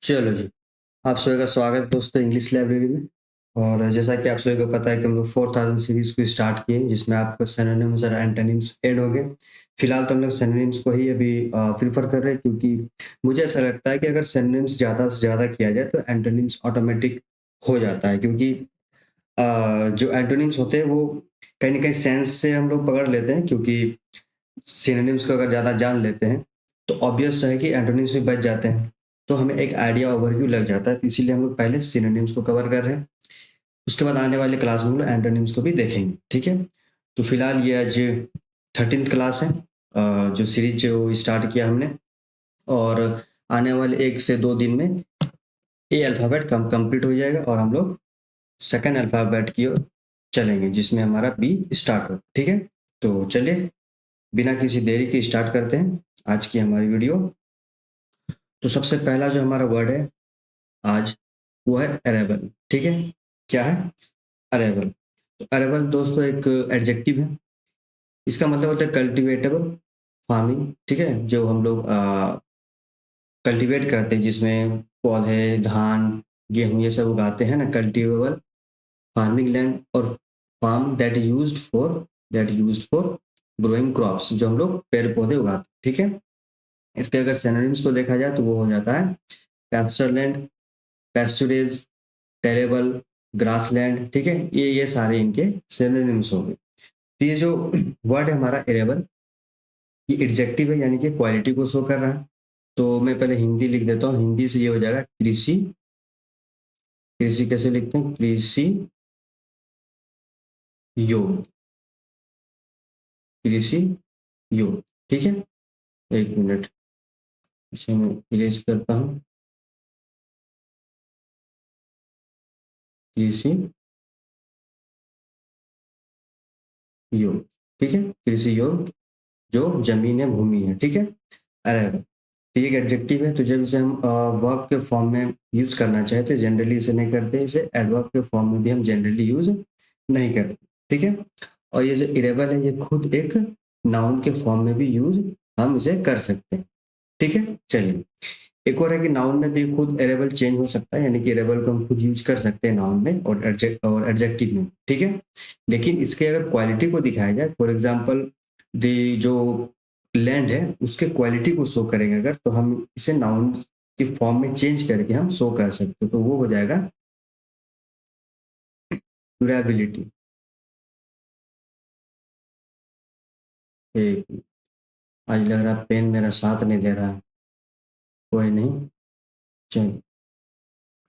चलो जी, आप सभी का स्वागत है दोस्तों इंग्लिश लाइब्रेरी में। और जैसा कि आप सभी को पता है कि हम लोग 4000 सीरीज को स्टार्ट किए, जिसमें आपको सिनोनिम्स और एंटोनिम्स ऐड हो गए। फिलहाल तो हम लोग सिनोनिम्स को ही अभी प्रीफर कर रहे हैं, क्योंकि मुझे ऐसा लगता है कि अगर सिनोनिम्स ज़्यादा से ज़्यादा किया जाए तो एंटोनिम्स ऑटोमेटिक हो जाता है, क्योंकि जो एंटोनिम्स होते हैं वो कहीं ना कहीं सेंस से हम लोग पकड़ लेते हैं, क्योंकि सिनोनिम्स को अगर ज़्यादा जान लेते हैं तो ऑब्वियस है कि एंटोनिम्स भी बच जाते हैं, तो हमें एक आइडिया ओवरव्यू लग जाता है। तो इसीलिए हम लोग पहले सिनोनिम्स को कवर कर रहे हैं, उसके बाद आने वाले क्लास में हम लोग एंटोनिम्स को भी देखेंगे। ठीक है, तो फिलहाल ये आज 13th क्लास है, जो सीरीज जो स्टार्ट किया हमने। और आने वाले 1 से 2 दिन में ए अल्फ़ाबेट कंप्लीट हो जाएगा और हम लोग सेकंड अल्फ़ाबेट की ओर चलेंगे, जिसमें हमारा बी स्टार्ट हो। ठीक है, तो चलिए बिना किसी देरी के स्टार्ट करते हैं आज की हमारी वीडियो। तो सबसे पहला जो हमारा वर्ड है आज, वो है अरेबल। ठीक है, क्या है? अरेबल। तो अरेबल दोस्तों एक एडजेक्टिव है। इसका मतलब होता है कल्टीवेटेबल फार्मिंग। ठीक है, जो हम लोग कल्टीवेट करते हैं, जिसमें पौधे, धान, गेहूं ये सब उगाते हैं ना, कल्टीवेबल फार्मिंग लैंड। और farm that used for growing crops, जो हम लोग पेड़ पौधे उगाते हैं। ठीक है, इसके अगर सिनोनिम्स को देखा जाए तो वो हो जाता है पैस्चरलैंड, पैस्चुरेज, टेरेबल, ग्रासलैंड। ठीक है, ये सारे इनके सिनोनिम्स हो गए। तो ये जो वर्ड है हमारा एरेबल, ये एडजेक्टिव है, यानी कि क्वालिटी को शो कर रहा है। तो मैं पहले हिंदी लिख देता हूँ। हिंदी से ये हो जाएगा कृषि। कृषि कैसे लिखते हैं? कृषि योग। कृषि योग। ठीक है, 1 मिनट, इसे मैं इरेज करता हूँ। कृषि योग। ठीक है, कृषि योग जो जमीन है, भूमि है। ठीक है, अरेबल। तो ये एक एडजेक्टिव है, तो जब इसे हम वर्ब के फॉर्म में यूज करना चाहे तो जनरली इसे नहीं करते, इसे एडवर्ब के फॉर्म में भी हम जनरली यूज नहीं करते। ठीक है, और ये जो इरेबल है ये खुद एक नाउन के फॉर्म में भी यूज हम इसे कर सकते हैं। ठीक है, चलिए एक और है कि नाउन में भी खुद एरेबल चेंज हो सकता है, यानी कि एरेबल को हम खुद यूज कर सकते हैं नाउन में और एडजेक्टिव में। ठीक है, लेकिन इसके अगर क्वालिटी को दिखाया जाए, फॉर एग्जाम्पल द जो लैंड है उसके क्वालिटी को शो करेंगे अगर, तो हम इसे नाउन के फॉर्म में चेंज करके हम शो कर सकते हैं, तो वो हो जाएगा ड्यूरेबिलिटी। एक, आज लग रहा पेन मेरा साथ नहीं दे रहा है, कोई नहीं, चलिए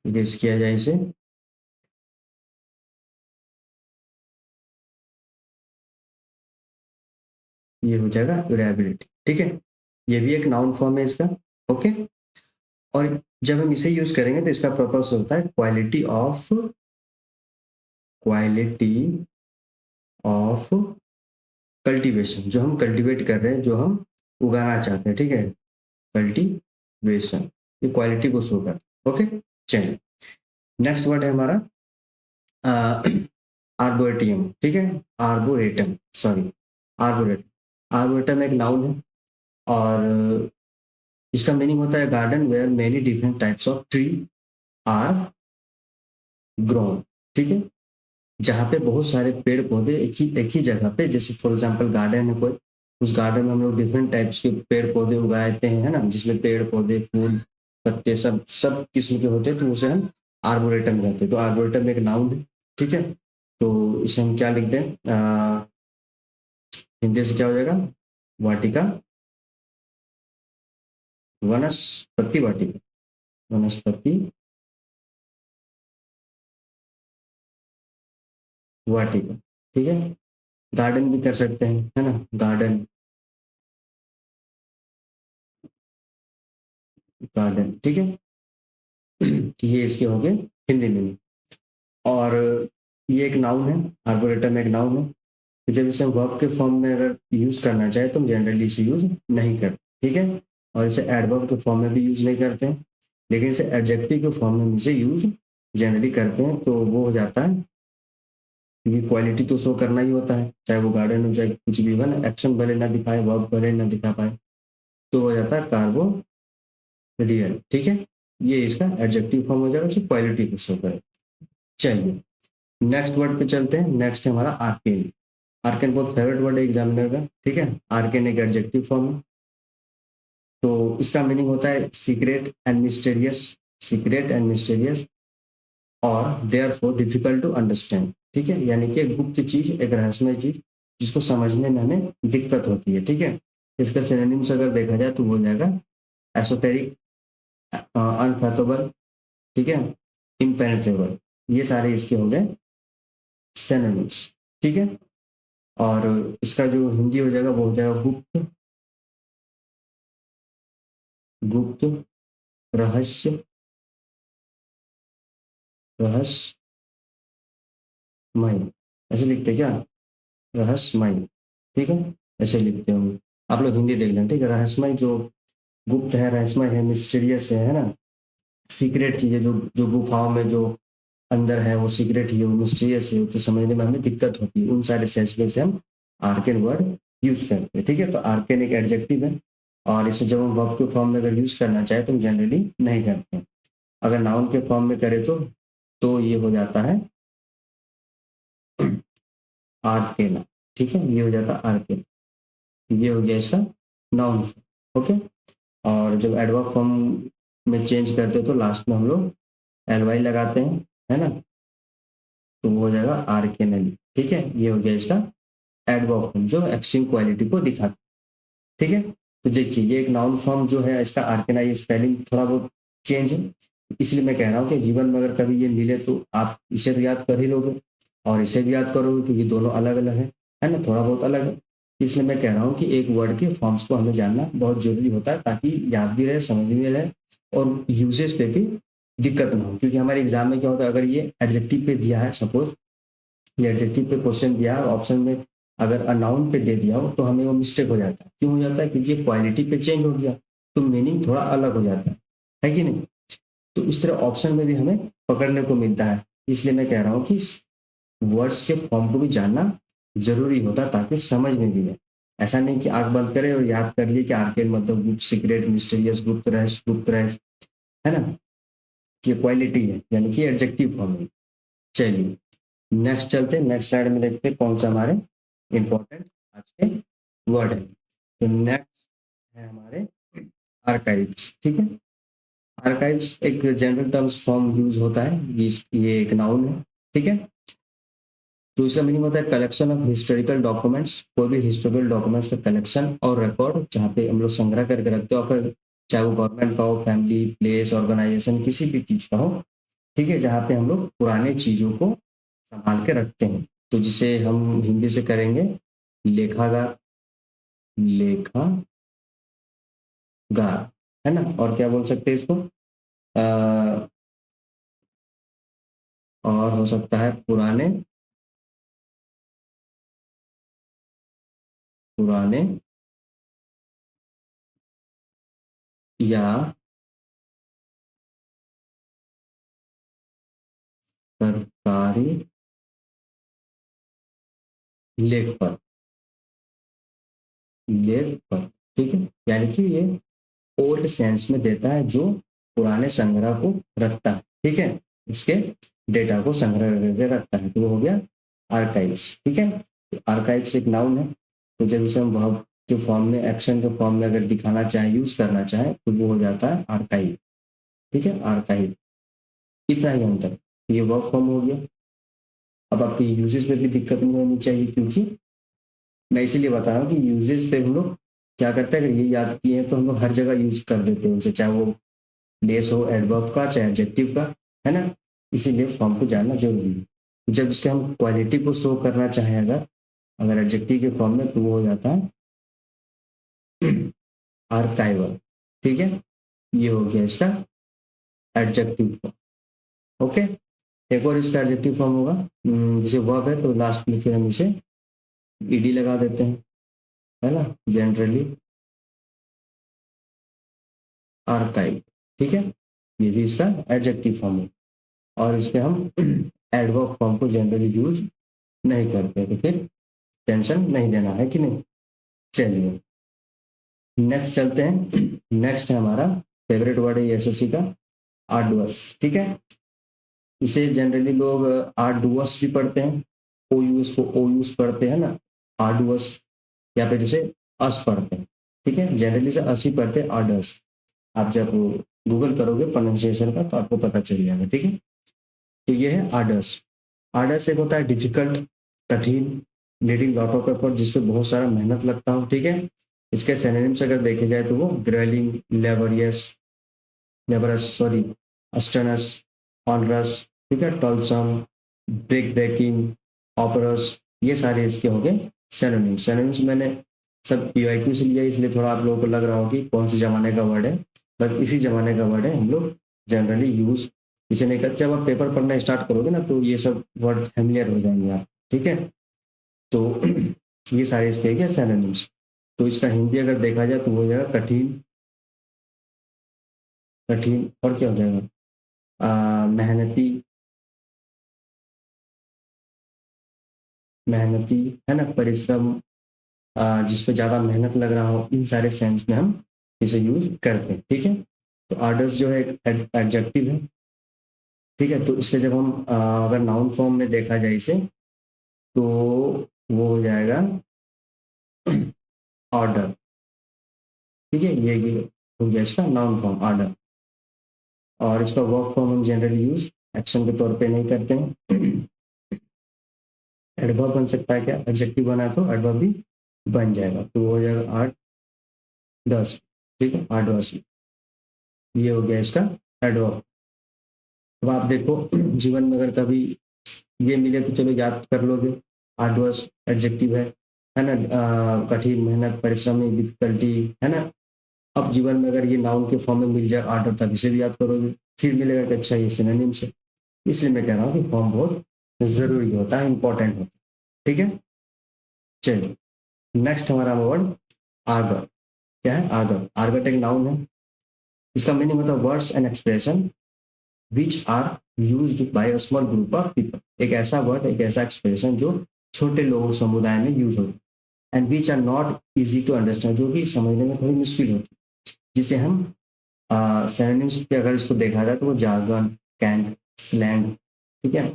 इरेज किया जाए इसे। ये हो जाएगा ड्यूरेबिलिटी। ठीक है, ये भी एक नाउन फॉर्म है इसका। ओके, और जब हम इसे यूज करेंगे तो इसका पर्पस होता है क्वालिटी ऑफ कल्टीवेशन, जो हम कल्टीवेट कर रहे हैं, जो हम उगाना चाहते हैं। ठीक है, कल्टीवेशन, ये क्वालिटी को शो करता है। ओके, चलिए नेक्स्ट वर्ड है हमारा आर्बोरेटियम। ठीक है, आर्बोरेटम, सॉरी, आर्बोरेटम। आर्बोरेटम एक नाउन है, और इसका मीनिंग होता है garden where many different types of tree are grown. ठीक है, जहाँ पे बहुत सारे पेड़ पौधे एक ही जगह पे, जैसे फॉर एग्जांपल गार्डन है कोई, उस गार्डन में हम लोग डिफरेंट टाइप्स के पेड़ पौधे उगाते हैं, है ना, जिसमें पेड़ पौधे, फूल, पत्ते सब सब किस्म के होते हैं, तो उसे हम आर्बोरेटम कहते हैं। तो आर्बोरेटम एक नाउन है। ठीक है, तो इसे हम क्या लिख दें, हिंदी से क्या हो जाएगा? वाटिका, वनस्पति वाटिका, वनस्पति वाटिका। ठीक है, गार्डन भी कर सकते हैं, है ना, गार्डन, गार्डन। ठीक है, तो ये इसके हो गए हिंदी में। और ये एक नाउन है, आर्बोरेटम एक नाउन है। तो जब इसे हम वर्ब के फॉर्म में अगर यूज करना चाहे तो हम जनरली इसे यूज नहीं करते। ठीक है, और इसे एडवर्ब के फॉर्म में भी यूज नहीं करते हैं, लेकिन इसे एडजेक्टिव के फॉर्म में हम इसे यूज जनरली करते हैं। तो वो हो जाता है, क्योंकि क्वालिटी तो शो करना ही होता है, चाहे वो गार्डन हो, चाहे कुछ भी हो ना, एक्शन भले ना दिखाए, वर्ब भले ना दिखा पाए, तो हो जाता है कार्बो रियल। ठीक है, ये इसका एडजेक्टिव फॉर्म हो जाएगा जो क्वालिटी को शो करे। चलिए नेक्स्ट वर्ड पे चलते हैं। नेक्स्ट है हमारा आर्केन। आर्केन बहुत फेवरेट वर्ड है एग्जामिनर का, ठीक है। आर्केन एक एडजेक्टिव फॉर्म है। तो इसका मीनिंग होता है secret and mysterious, secret and mysterious और देयरफॉर डिफिकल्ट टू अंडरस्टैंड, ठीक है। यानी कि एक गुप्त चीज, एक रहस्यमय चीज जिसको समझने में हमें दिक्कत होती है, ठीक है। इसका सिनोनिम्स अगर देखा जाए तो वो हो जाएगा एसोटेरिक, अनफैथोबल, ठीक है, इम्पेनेट्रेबल। ये सारे इसके हो गए सिनोनिम्स, ठीक है। और इसका जो हिंदी हो जाएगा वो हो जाएगा गुप्त, गुप्त, रहस्य, रहस्यमय, ऐसे लिखते क्या, रहस्यमय, ठीक है, ऐसे लिखते होंगे। आप लोग हिंदी देख लें, ठीक है। रहस्यमय जो गुप्त है, रहस्यमय है, मिस्टीरियस है ना, सीक्रेट चीजें जो जो गुफाओं में जो अंदर है वो सीक्रेट ही है, वो मिस्टीरियस है, तो समझने में हमें दिक्कत होती है। उन सारे सेंस से हम आर्केन वर्ड यूज करते हैं, ठीक है। तो आर्केन एक एडजेक्टिव है और इसे जब हम वर्ब के फॉर्म में अगर यूज करना चाहे तो हम जनरली नहीं करते हैं। अगर नाउन के फॉर्म में करें तो ये हो जाता है आर्केना, ठीक है। ये हो जाता है आर्केना, ये हो गया इसका नाउन फॉर्म, ओके। और जब एडवर्ब फॉर्म में चेंज करते हैं तो लास्ट में हम लोग एल वाई लगाते हैं, है ना, तो वो हो जाएगा आर्केनली, ठीक है। ये हो गया इसका एडवर्ब फॉर्म जो एक्सट्रीम क्वालिटी को दिखाता है, ठीक है। तो देखिए ये एक नाउन फॉर्म जो है इसका आर्केना, ये स्पेलिंग थोड़ा बहुत चेंज है, इसलिए मैं कह रहा हूँ कि जीवन में अगर कभी ये मिले तो आप इसे भी याद कर ही लोगे और इसे भी याद करोगे, क्योंकि दोनों अलग अलग है ना, थोड़ा बहुत अलग है। इसलिए मैं कह रहा हूँ कि एक वर्ड के फॉर्म्स को हमें जानना बहुत जरूरी होता है, ताकि याद भी रहे, समझ में रहे और यूजेस पे भी दिक्कत ना हो। क्योंकि हमारे एग्जाम में क्या होता है, अगर ये एडजेक्टिव पे दिया है, सपोज ये एडजेक्टिव पे क्वेश्चन दिया है, ऑप्शन में अगर अनाउन पे दे दिया हो तो हमें वो मिस्टेक हो जाता है। क्यों हो जाता है, क्योंकि क्वालिटी पे चेंज हो गया तो मीनिंग थोड़ा अलग हो जाता है कि नहीं। तो इस तरह ऑप्शन में भी हमें पकड़ने को मिलता है। इसलिए मैं कह रहा हूँ कि वर्ड्स के फॉर्म को भी जानना जरूरी होता है ताकि समझ में भी आए। ऐसा नहीं कि आंख बंद करे और याद कर लिए कि आर्केन मतलब गुप्त, सीक्रेट, मिस्टीरियस, गुप्त रहस्य, है ना। ये क्वालिटी है, यानी कि एडजेक्टिव फॉर्म है। चलिए नेक्स्ट चलते हैं, नेक्स्ट स्लाइड में देखते हैं कौन सा हमारे इंपॉर्टेंट आज के वर्ड है। तो नेक्स्ट है हमारे आर्काइव्स, ठीक है। आर्काइव्स एक जनरल टर्म्स फॉर्म यूज होता है, ये एक नाउन है, ठीक है। तो इसका मीनिंग होता है कलेक्शन ऑफ हिस्टोरिकल डॉक्यूमेंट्स, कोई भी हिस्टोरिकल डॉक्यूमेंट्स का कलेक्शन और रिकॉर्ड जहाँ पे हम लोग संग्रह करके रखते हो, फिर चाहे वो गवर्नमेंट का हो, फैमिली, प्लेस, ऑर्गेनाइजेशन, किसी भी चीज का हो, ठीक है, जहाँ पे हम लोग पुराने चीजों को संभाल के रखते हैं। तो जिसे हम हिंदी से करेंगे लेखागार, लेखागार, है ना। और क्या बोल सकते हैं इसको, और हो सकता है पुराने, पुराने या सरकारी लेखपत्र, लेखपत्र, ठीक है। यानी कि ये ओल्ड सेंस में देता है जो पुराने संग्रह को रखता है, ठीक है, उसके डेटा को संग्रह करके रखता है, तो वो हो गया आर्काइव्स, ठीक है। आर्काइव्स एक नाउन है, तो जब इसे हम वर्ब के फॉर्म में, एक्शन के फॉर्म में अगर दिखाना चाहे, यूज करना चाहे, तो वो हो जाता है आर्काइव, ठीक है, आर्काइव। इतना ही अंतर, ये वर्ब फॉर्म हो गया। अब आपके यूजेस में भी दिक्कत नहीं होनी चाहिए, क्योंकि मैं इसीलिए बता रहा हूँ कि यूजेस पे हम लोग क्या करते हैं, अगर ये याद किए हैं तो हम लोग हर जगह यूज कर देते हैं उसे, चाहे वो प्लेस हो एडवर्ब का, चाहे एडजेक्टिव का, है ना। इसीलिए फॉर्म को जानना जरूरी है। जब इसके हम क्वालिटी को शो करना चाहें, अगर अगर एडजेक्टिव के फॉर्म में, तो वो हो जाता है आर्काइवल, ठीक है। ये हो गया इसका एडजेक्टिव फॉर्म, ओके। एक और इसका एडजेक्टिव फॉर्म होगा, जैसे वर्ब है तो लास्ट में फिर हम इसे ईडी लगा देते हैं, है ना, जनरली आर्काइव, ठीक है। ये भी इसका एडजेक्टिव फॉर्म है और इस पे हम एडवर्ब फॉर्म को जनरली यूज नहीं करते, तो फिर टेंशन नहीं लेना है कि नहीं। चलिए नेक्स्ट चलते हैं। नेक्स्ट है हमारा फेवरेट वर्ड है एसएससी का, आर्डुअस, ठीक है। इसे जनरली लोग आर्डुअस भी पढ़ते हैं, ओ यूएस को ओ यूज पढ़ते हैं ना, आर्डुअस, या फिर इसे अस पढ़ते हैं, ठीक है। जनरली से अस ही पढ़ते हैं, आर्डस। आप जब गूगल करोगे प्रोनाउंसिएशन का तो आपको पता चल जाएगा, ठीक है। तो ये है आर्डस। आर्डस एक होता है डिफिकल्ट, कठिन, नीडिंग लॉट ऑफ एफर्ट, जिसपे बहुत सारा मेहनत लगता हो, ठीक है। इसके सिनोनिम्स अगर देखे जाए तो वो ग्रेलिंग, लेबरियस, लेबरस सॉरी, अस्टनस, ऑनरस, ठीक है, टॉलसम, ब्रेक ब्रेकिंग, ऑपरस, ये सारे इसके हो गए सिनोनिम्स। सिनोनिम्स मैंने सब यूआईक्यू से लिया, इसलिए थोड़ा आप लोगों को लग रहा हो कि कौन से जमाने का वर्ड है, बस इसी जमाने का वर्ड है। हम लोग जनरली यूज इसे नहीं करते। जब आप पेपर पढ़ना स्टार्ट करोगे ना तो ये सब वर्ड फेमिलियर हो जाएंगे आप, ठीक है। तो ये सारे इसके क्या सिनोनिम्स। तो इसका हिंदी अगर देखा जाए तो वो हो जाएगा कठिन, कठिन, और क्या हो जाएगा, मेहनती, मेहनती, है ना, परिश्रम, जिसपे ज्यादा मेहनत लग रहा हो, इन सारे सेंस में हम इसे यूज करते हैं, ठीक है। तो आर्डर्स जो है एक एडजेक्टिव है, ठीक है। तो इसके जब हम अगर नाउन फॉर्म में देखा जाए इसे, तो वो हो जाएगा ऑर्डर, ठीक है। ये हो गया इसका नाउन फॉर्म ऑर्डर। और इसका वर्ब फॉर्म हम जनरली यूज एक्शन के तौर पे नहीं करते हैं। एडवर्ब बन सकता है क्या, एडजेक्टिव बना तो एडवर्ब भी बन जाएगा, तो वो हो जाएगा आर्ट दस, ठीक है, आर्ट दस। ये हो गया इसका एडवर्ब। अब आप देखो जीवन में अगर कभी ये मिले तो चलो याद कर लोगे, आर्डुअस एडजेक्टिव है ना, कठिन, मेहनत, परिश्रमी, डिफिकल्टी, है ना। अब जीवन में अगर ये नाउन के फॉर्म में मिल जाए आर्डर, तब इसे भी याद करोगे, फिर मिलेगा कि अच्छा ये सिनोनिम से। इसलिए मैं कह रहा हूँ कि फॉर्म बहुत जरूरी होता है, इंपॉर्टेंट होता है, ठीक है। चलिए नेक्स्ट हमारा वर्ड आर्गर। क्या है आर्गर? आर्गट एक नाउन है। इसका मीनिंग होता है words and expression which are used by a small group of people. एक ऐसा वर्ड, एक ऐसा एक्सप्रेशन जो छोटे लोगों समुदाय में यूज होता है, and which are not easy to understand, जो कि समझने में थोड़ी मुश्किल होती है, जिसे हम सिनोनिम्स पे अगर इसको देखा जाए तो वो जार्गन, कैंट, स्लैंग, ठीक है,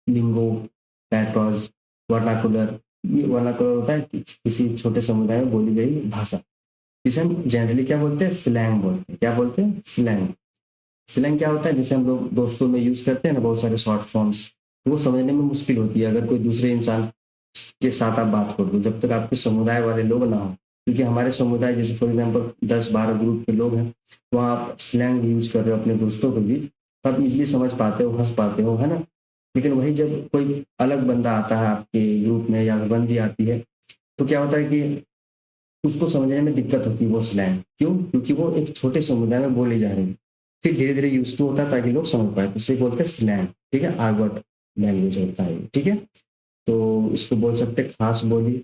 लिंगो, पैट्रोज, वर्नाकुलर। ये वर्नाकुलर होता है किसी छोटे समुदाय में बोली गई भाषा, जिसे हम जनरली क्या बोलते हैं, स्लैंग बोलते हैं। क्या बोलते हैं? स्लैंग। स्लैंग क्या होता है? जैसे हम लोग दोस्तों में यूज करते हैं ना बहुत सारे शॉर्ट फॉर्म्स, वो समझने में मुश्किल होती है अगर कोई दूसरे इंसान के साथ आप बात कर दो, जब तक आपके समुदाय वाले लोग ना हो। क्योंकि हमारे समुदाय जैसे फॉर एग्जांपल 10-12 ग्रुप के लोग हैं, वहाँ आप स्लैंग यूज कर रहे हो अपने दोस्तों के बीच, तो आप इजिली समझ पाते हो, हंस पाते हो, है ना। लेकिन वही जब कोई अलग बंदा आता है आपके ग्रुप में या बंदी आती है, तो क्या होता है कि उसको समझने में दिक्कत होती है वो स्लैंग। क्यों? क्योंकि वो एक छोटे समुदाय में बोली जा रही है। फिर धीरे धीरे यूज टू होता है ताकि लोग समझ पाए, तो उसे बोलते हैं स्लैंग, ठीक है, आर्गोट लैंग्वेज होता है, ठीक है। तो इसको बोल सकते हैं खास बोली,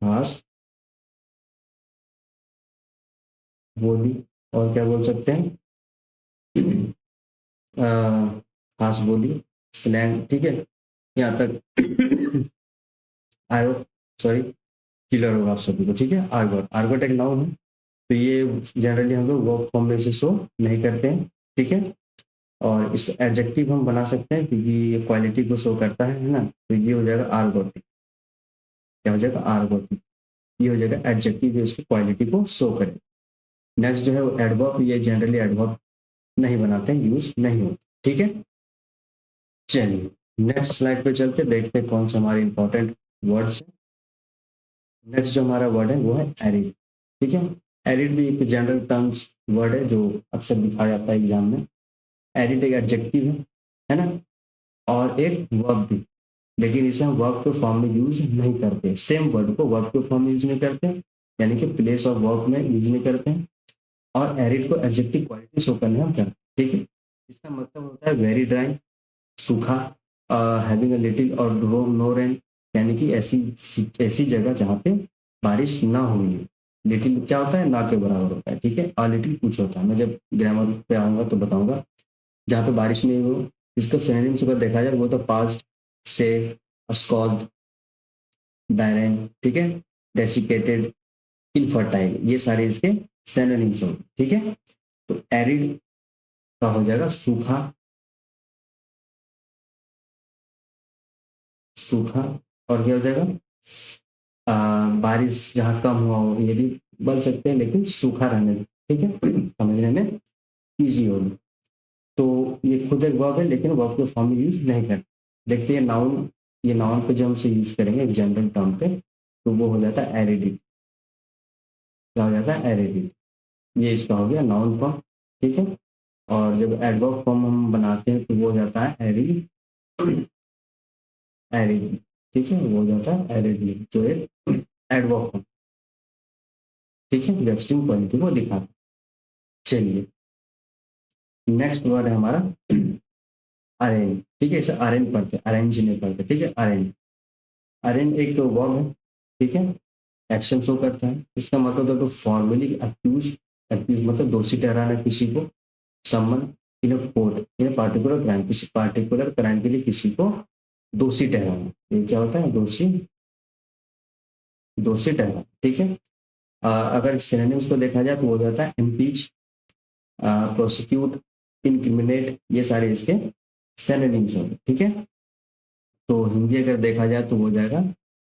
खास बोली, और क्या बोल सकते हैं अ, खास बोली, स्लैंग, ठीक है। यहाँ तक आयो, सॉरी, क्लियर होगा आप सभी को, ठीक है। आर्गोट, आर्गोट एक नाउन है, तो ये जनरली हम लोग वर्ब फॉर्म में इसे शो नहीं करते हैं, ठीक है। और इस एडजेक्टिव हम बना सकते हैं क्योंकि ये क्वालिटी को शो करता है ना, तो ये हो जाएगा आर्गोटिक। क्या हो जाएगा? आर्गोटिक। ये हो जाएगा एडजेक्टिव जो इसकी क्वालिटी को शो करे। नेक्स्ट जो है वो एडवर्ब, ये जनरली एडवर्ब नहीं बनाते हैं, यूज नहीं होते, ठीक है। चलिए नेक्स्ट स्लाइड पे चलते, देखते हैं कौन से हमारे इंपॉर्टेंट वर्ड्स हैं। नेक्स्ट जो हमारा वर्ड है वो है एरिड, ठीक है। एरिड भी एक जनरल टर्म्स वर्ड है जो अक्सर दिखाया जाता है एग्जाम में। एरिड एक एडजेक्टिव है ना, और एक वर्ब भी, लेकिन इसे हम वर्ब के फॉर्म में यूज नहीं करते। सेम वर्ड को वर्ब के फॉर्म में यूज नहीं करते, यानी कि प्लेस ऑफ वर्ब में यूज नहीं करते हैं। और एरिड को एडजेक्टिव क्वालिटी शो करने हम करते हैं, ठीक है। इसका मतलब होता है वेरी ड्राई, सूखा, हैविंग अ लिटिल और नो रेन, यानी कि ऐसी ऐसी जगह जहाँ पे बारिश ना हुई है। लिटिल क्या होता है? ना के बराबर होता है, ठीक है। और लिटिल कुछ होता है, मैं जब ग्रामर पे आऊंगा तो बताऊंगा। जहाँ पे बारिश नहीं हो, इसका सिनोनिम्स अगर देखा जाए वो तो पास्ट से, स्कॉल्ड, बैरन, ठीक है, डेसिकेटेड, इनफर्टाइल, ये सारे इसके सिनोनिम्स होंगे, ठीक है। तो एरिड का हो जाएगा सूखा, सूखा। और क्या हो जाएगा, बारिश जहाँ कम हुआ हो, ये भी बोल सकते हैं, लेकिन सूखा रहने दो, ठीक है। समझने में इजी होगी। तो ये खुद एक वर्ब है, लेकिन वर्ब के फॉर्म में यूज नहीं करते। देखते हैं नाउन, ये नाउन पे जो हमसे यूज करेंगे एक जनरल टर्म पे, तो वो हो जाता है एरिडिटी। क्या हो जाता है, एरिडिटी। ये इसका हो गया नाउन फॉर्म, ठीक है। और जब एडवर्ब फॉर्म हम बनाते हैं तो वो हो जाता है एरी, एरिडी, ठीक है, वो हो जाता है एरिडी, जो एक एडवर्ब फॉर्म, ठीक है, जो एक्सट्रीम क्वालिटी को दिखाता है। चलिए, नेक्स्ट वर्ड है हमारा अरेंज, ठीक है। इसे अरेंज पढ़ते हैं, अरेंज नहीं पढ़ते, ठीक है। अरेंज, अरेंज एक वर्ब है, ठीक है, एक्शन शो करता है। इसका मतलब है टू फॉर्मली अक्यूज, अक्यूज मतलब दोषी ठहराना किसी को, summon in court in particular crime, किसी पार्टिकुलर क्राइम के लिए किसी को दोषी ठहराना, ये क्या होता है, दोषी, दोषी ठहराना, ठीक है। अगर सिनोनिम्स को देखा जाए तो वो हो जाता है इम्पीच, प्रोसिक्यूट, इनक्रिमिनेट, ये सारे इसके सिनोनिम्स होंगे, ठीक है। तो हिंदी अगर देखा जाए तो वो हो जाएगा,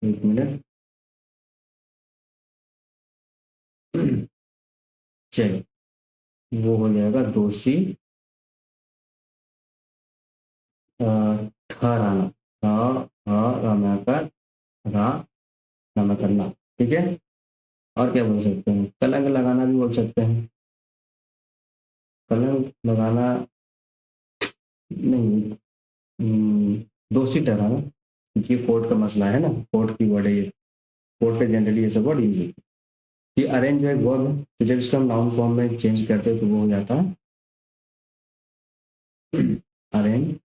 एक मिनट, चलिए, वो हो जाएगा दोषी ठहराना, ठहराना का, रा नामा करना, ठीक है। और क्या बोल सकते हैं, कलंक लगाना भी बोल सकते हैं, कलंक लगाना नहीं, दोषी ठहराना, क्योंकि कोर्ट का मसला है ना, कोर्ट की वर्ड है ये, कोर्ट पे जनरली ये सब वर्ड यूज होती है। ये अरेंज जो है वर्ब है, तो जब इसका हम नाउन फॉर्म में चेंज करते हैं तो वो हो जाता है अरेंजमेंट,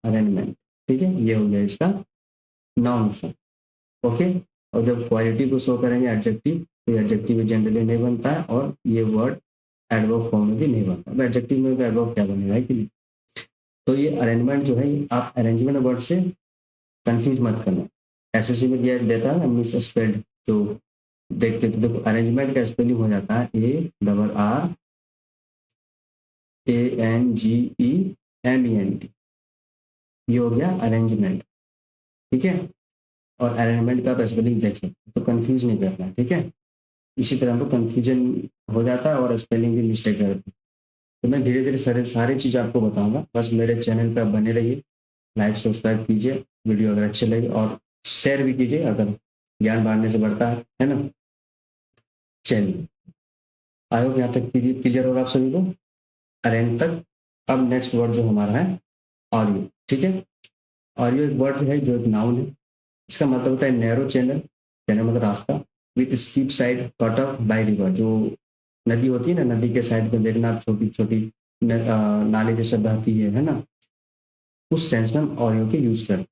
अरेंजमेंट, ठीक है। ये हो गया इसका नाउन फॉर्म, ओके। और जब क्वालिटी को शो करेंगे एडजेक्टिव, तो एडजेक्टिव जनरली नहीं बनता है, और ये वर्ड एडवर्ब फॉर्म में भी नहीं बनता। अब एडजेक्टिव में एडवर्ब क्या बनेगा, है कि नहीं। तो ये अरेंजमेंट जो है, आप अरेंजमेंट वर्ड से कंफ्यूज मत करना। एसएससी में दिया देता है ना मिस स्पेल्ड, जो देखते तो देखो, अरेंजमेंट का स्पेलिंग हो जाता है ARRANGEMENT, ये हो गया अरेंजमेंट, ठीक है। और अरेंजमेंट का आप स्पेलिंग देख सकते हो, तो कंफ्यूज नहीं करना, ठीक है। इसी तरह हमको कंफ्यूजन हो जाता है और स्पेलिंग भी मिस्टेक करते हैं। तो मैं धीरे धीरे सारे सारी चीज़ आपको बताऊंगा, बस मेरे चैनल पे आप बने रहिए, लाइक सब्सक्राइब कीजिए, वीडियो अगर अच्छे लगे, और शेयर भी कीजिए, अगर ज्ञान बांटने से बढ़ता है ना। चलिए, आई होप यहाँ तक क्लियर होगा आप सभी को, अरेंज तक। अब नेक्स्ट वर्ड जो हमारा है ऑडियो, ठीक है। ऑडियो एक वर्ड है जो एक नाउन है, इसका मतलब होता है नैरो चैनल, चैनल मतलब रास्ता, with steep side cut off by river, जो नदी होती है ना, नदी के साइड पे देखना आप, छोटी छोटी नाले जैसे बहती है ना, उस सेंस में हम ऑडियो के यूज करते हैं।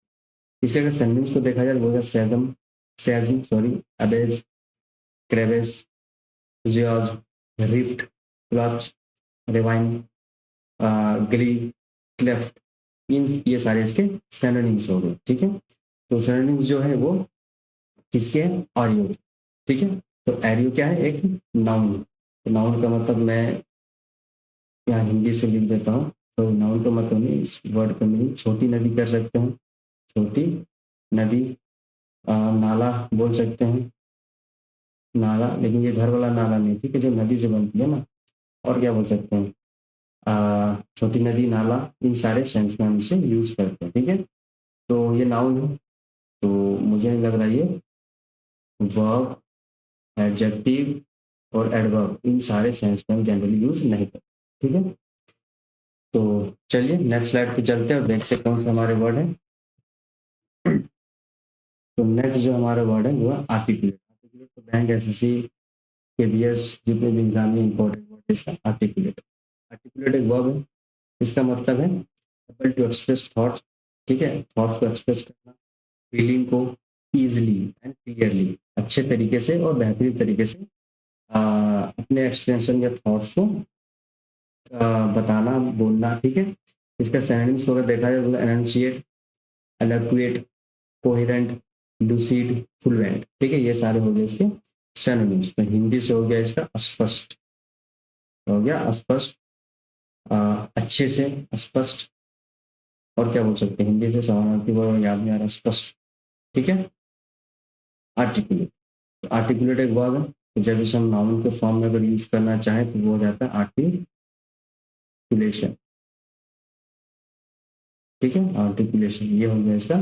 इसलिए अगर सेंटेंस को देखा जाए, वो है chasm, chasm sorry, abyss, crevice, जियाज, रिफ्ट, क्लच, रिवाइन, ग्ली, क्लेफ्ट, इन ये सारे इसके सिनोनिम्स हो गए, ठीक है। तो सिनोनिम्स जो है वो किसके हैं, ऑडियो, ठीक है। तो एरियो क्या है, एक नाउन, तो नाउन का मतलब मैं यहाँ हिंदी से लिख देता हूँ। तो नाउन का मतलब नहीं, इस वर्ड का मीनिंग छोटी नदी कर सकते हैं, छोटी नदी, नाला बोल सकते हैं, नाला, लेकिन ये घर वाला नाला नहीं, ठीक है, जो नदी से बनती है ना। और क्या बोल सकते हैं, छोटी नदी, नाला, इन सारे सेंस में हम इसे यूज करते हैं, ठीक है। तो ये नाउन है, तो मुझे नहीं लग रहा ये वर्ब, एडजेक्टिव और एडवर्ब, इन सारे सेंस में हम जनरली यूज नहीं करते, ठीक है। तो चलिए नेक्स्ट स्लाइड पे चलते हैं और देखते हैं कौन से हमारे वर्ड है। तो नेक्स्ट जो हमारा वर्ड है वो है आर्टिकुलेट। आर्टिकुलेट तो बैंक, एसएससी, केबीएस, जितने भी एग्जाम में इंपॉर्टेंट वर्ड है इसका आर्टिकुलेट। आर्टिकुलेट एक वर्ब है, इसका मतलब है एबल टू एक्सप्रेस थॉट्स, ठीक है, थॉट्स को एक्सप्रेस करना, फीलिंग को इजीली एंड क्लियरली, अच्छे तरीके से और बेहतरीन तरीके से अपने एक्सप्रेशन या थॉट्स को बताना, बोलना, ठीक है। इसका सिनोनिम्स को अगर देखा जाए तो एनंशिएट, एलोक्वेट, कोहेरेंट, लूसिड, फ्लुएंट, ठीक है, ये सारे हो गए इसके सिनोनिम्स। तो हिंदी से हो गया इसका अस्पष्ट, हो गया अस्पष्ट, अच्छे से, अस्पष्ट, और क्या बोल सकते हैं हिंदी से समानार्थी वर्ड याद नहीं आ रहा, स्पष्ट, ठीक है। आर्टिकुलेट, तो आर्टिकुलेट एक वर्ब है, तो जब इसे हम नाउन के फॉर्म में अगर यूज करना चाहें तो वो हो जाता है आर्टिकुलेशन, ठीक है। आर्टिकुलेशन ये हो गया इसका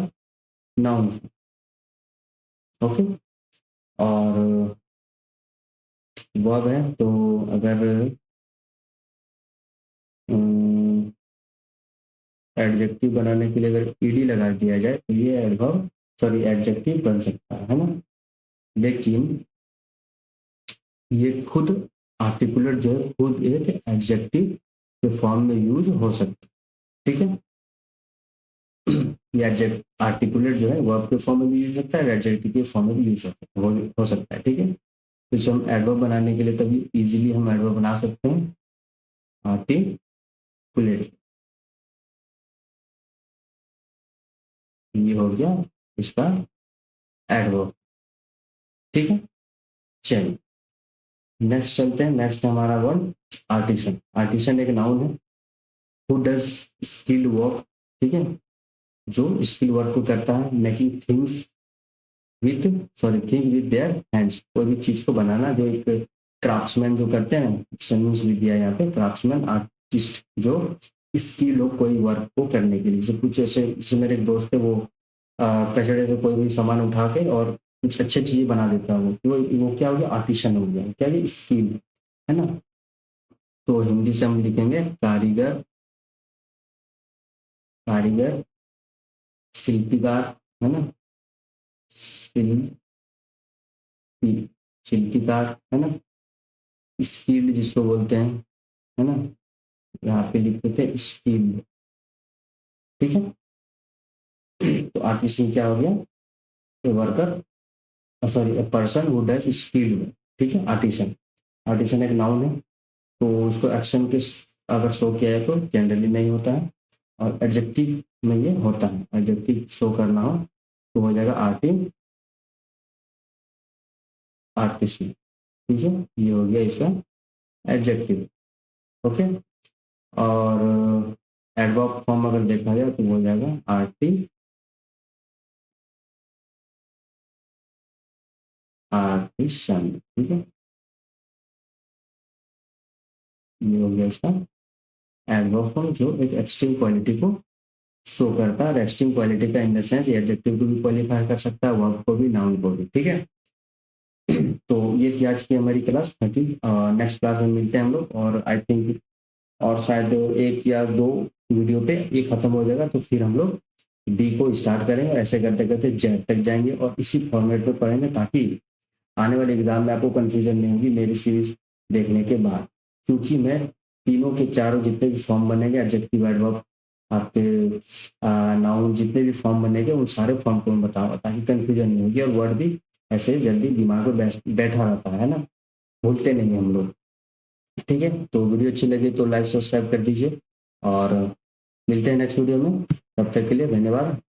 नाउन फॉर्म, ओके। और वर्ब है तो अगर एडजेक्टिव बनाने के लिए अगर ईडी लगा दिया जाए तो ये एडवर्ब, सॉरी एडजेक्टिव बन सकता है ना। लेकिन ये खुद आर्टिकुलेट जो है खुद एक एडजेक्टिव के फॉर्म में यूज हो सकता है, ठीक है। ये एडजेक्ट आर्टिकुलेट जो है वर्ब के फॉर्म में भी यूज हो सकता है, एडजेक्टिव के फॉर्म में भी यूज हो सकता है, ठीक है। तो इसे हम एडवर्ब बनाने के लिए तभी इजीली हम एडवर्ब बना सकते हैं आर्टिकुलेट। ये हो गया इसका एडवर्ब, ठीक है। चलिए नेक्स्ट चलते हैं। नेक्स्ट हमारा वर्ड आर्टिसन। आर्टिसन एक नाउन है, हु डज स्किल्ड वर्क, ठीक है, जो स्किल वर्क को करता है, making things with, sorry thing with their hands, कोई भी चीज को बनाना, जो एक क्राफ्ट्समैन जो करते हैं ना, सन्यूज भी दिया है यहाँ पे, क्राफ्ट्समैन आर्टिस्ट जो स्किल हो कोई वर्क को करने के लिए। जैसे कुछ ऐसे, जैसे मेरे एक दोस्त है वो कचड़े से कोई भी सामान उठा के और कुछ अच्छी चीजें बना देता है, वो क्या हो गया, आर्टिशन हो गया, क्या ये स्किल है ना। तो हिंदी से हम लिखेंगे कारीगर, कारीगर, शिल्पीकार, है ना, शिल्पी, शिल्पीकार, है ना, स्किल्ड जिसको बोलते हैं, है ना, यहाँ पे लिख देते हैं स्किल्ड, ठीक है। तो आर्टिसन क्या हो गया, a worker, sorry a person who does skilled, ठीक है। आर्टिसन, आर्टिसन एक नाउन है, तो उसको एक्शन के अगर शो किया है तो जनरली नहीं होता है, और एडजेक्टिव में ये होता है, एडजेक्टिव शो करना हो तो हो जाएगा आर्टिस्ट, ठीक है। ये हो गया इसका एडजेक्टिव, ओके। और एडवर्ब फॉर्म अगर देखा जाए तो हो जाएगा आर्टिशन, ठीक है। ये हो गया इसका एडवर्ब फॉर्म जो एक एक्सट्रीम क्वालिटी को शो करता है, और एक्सट्रीम क्वालिटी का इन द सेंस एडजेक्टिव को भी क्वालिफाई कर सकता है, वर्ब को भी, नाउन को भी, ठीक है। तो ये थी आज की हमारी क्लास 30। नेक्स्ट क्लास में मिलते हैं हम लोग, और आई थिंक और शायद एक या दो वीडियो पे ये खत्म हो जाएगा, तो फिर हम लोग डी को स्टार्ट करेंगे, ऐसे करते करते जेड तक जाएंगे और इसी फॉर्मेट पे पढ़ेंगे, ताकि आने वाले एग्जाम में आपको कंफ्यूजन नहीं होगी मेरी सीरीज देखने के बाद। क्योंकि मैं तीनों के चारों जितने भी फॉर्म बनेंगे, एडजेक्टिव, एडवर्ब, आपके नाउन, जितने भी फॉर्म बनेंगे उन सारे फॉर्म को मैं बताऊंगा, ताकि कंफ्यूजन नहीं होगी, और वर्ड भी ऐसे जल्दी दिमाग में बैठा रहता है ना, भूलते नहीं हम लोग, ठीक है। तो वीडियो अच्छी लगी तो लाइक सब्सक्राइब कर दीजिए, और मिलते हैं नेक्स्ट वीडियो में, तब तक के लिए धन्यवाद।